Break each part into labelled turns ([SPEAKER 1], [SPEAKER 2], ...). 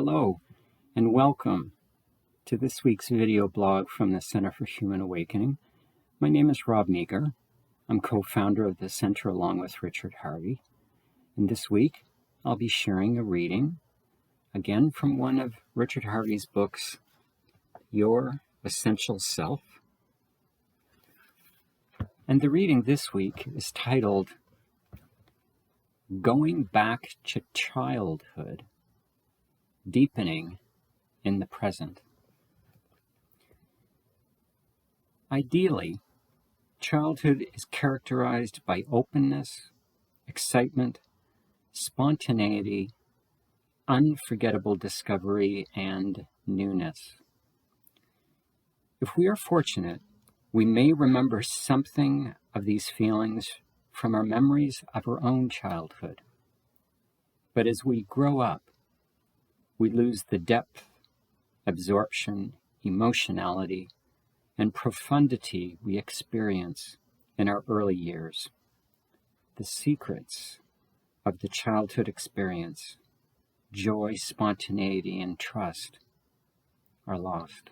[SPEAKER 1] Hello, and welcome to this week's video blog from the Center for Human Awakening. My name is Rob Meager. I'm co-founder of the center along with Richard Harvey. And this week, I'll be sharing a reading, again from one of Richard Harvey's books, Your Essential Self. And the reading this week is titled, Going Back to Childhood, Deepening in the Present. Ideally, childhood is characterized by openness, excitement, spontaneity, unforgettable discovery, and newness. If we are fortunate, we may remember something of these feelings from our memories of our own childhood. But as we grow up, we lose the depth, absorption, emotionality, and profundity we experience in our early years. The secrets of the childhood experience, joy, spontaneity, and trust, are lost.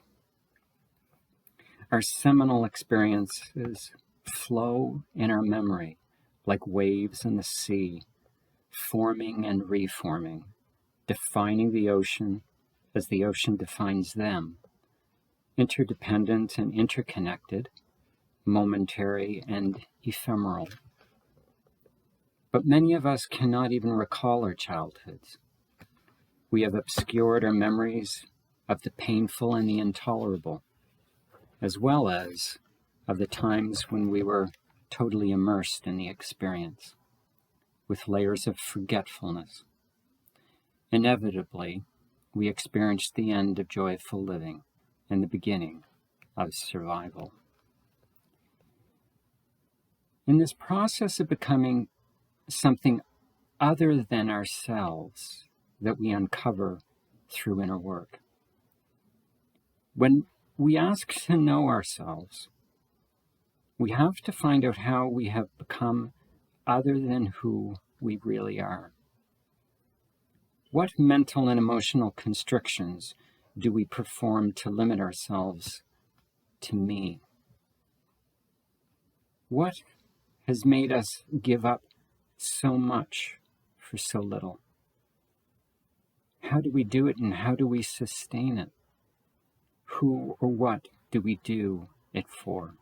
[SPEAKER 1] Our seminal experiences flow in our memory like waves in the sea, forming and reforming, defining the ocean as the ocean defines them, interdependent and interconnected, momentary and ephemeral. But many of us cannot even recall our childhoods. We have obscured our memories of the painful and the intolerable, as well as of the times when we were totally immersed in the experience, with layers of forgetfulness. Inevitably, we experienced the end of joyful living and the beginning of survival. In this process of becoming something other than ourselves that we uncover through inner work, when we ask to know ourselves, we have to find out how we have become other than who we really are. What mental and emotional constrictions do we perform to limit ourselves to me? What has made us give up so much for so little? How do we do it, and how do we sustain it? Who or what do we do it for?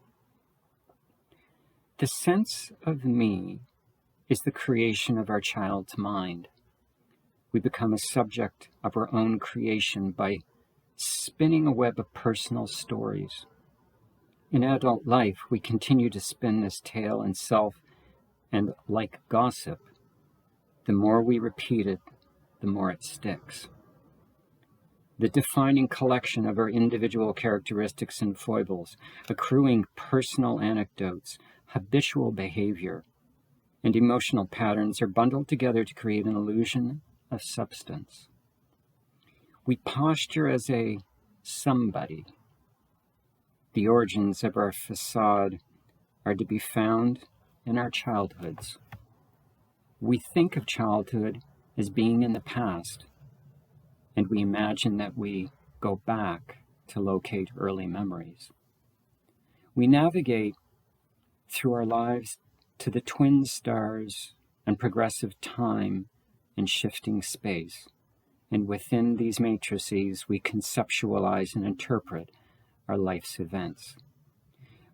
[SPEAKER 1] The sense of me is the creation of our child's mind. We become a subject of our own creation by spinning a web of personal stories. In adult life, we continue to spin this tale in self, and like gossip, the more we repeat it, the more it sticks. The defining collection of our individual characteristics and foibles, accruing personal anecdotes, habitual behavior, and emotional patterns are bundled together to create an illusion of substance. We posture as a somebody. The origins of our facade are to be found in our childhoods. We think of childhood as being in the past, and we imagine that we go back to locate early memories. We navigate through our lives to the twin stars and progressive time and shifting space. And within these matrices, we conceptualize and interpret our life's events.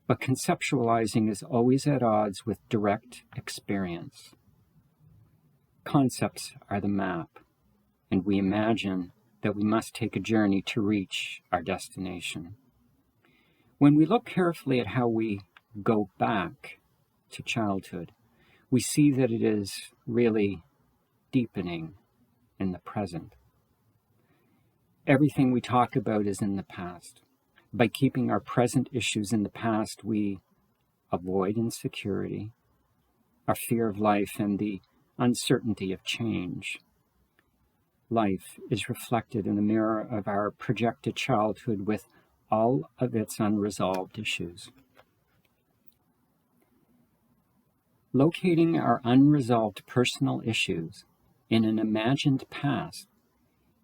[SPEAKER 1] But conceptualizing is always at odds with direct experience. Concepts are the map, and we imagine that we must take a journey to reach our destination. When we look carefully at how we go back to childhood, we see that it is really deepening in the present. Everything we talk about is in the past. By keeping our present issues in the past, we avoid insecurity, our fear of life, and the uncertainty of change. Life is reflected in the mirror of our projected childhood with all of its unresolved issues. Locating our unresolved personal issues in an imagined past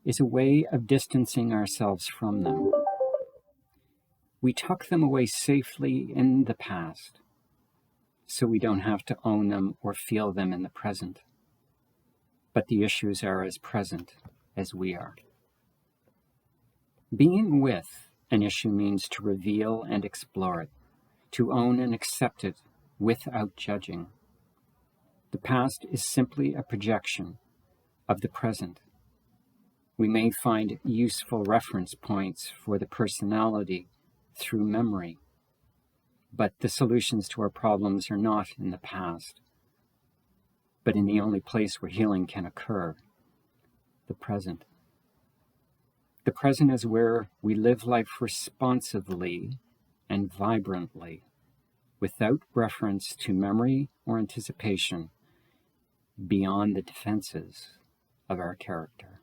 [SPEAKER 1] is a way of distancing ourselves from them. We tuck them away safely in the past, so we don't have to own them or feel them in the present. But the issues are as present as we are. Being with an issue means to reveal and explore it, to own and accept it without judging. The past is simply a projection of the present. We may find useful reference points for the personality through memory, but the solutions to our problems are not in the past, but in the only place where healing can occur, the present. The present is where we live life responsively and vibrantly, without reference to memory or anticipation, beyond the defenses of our character.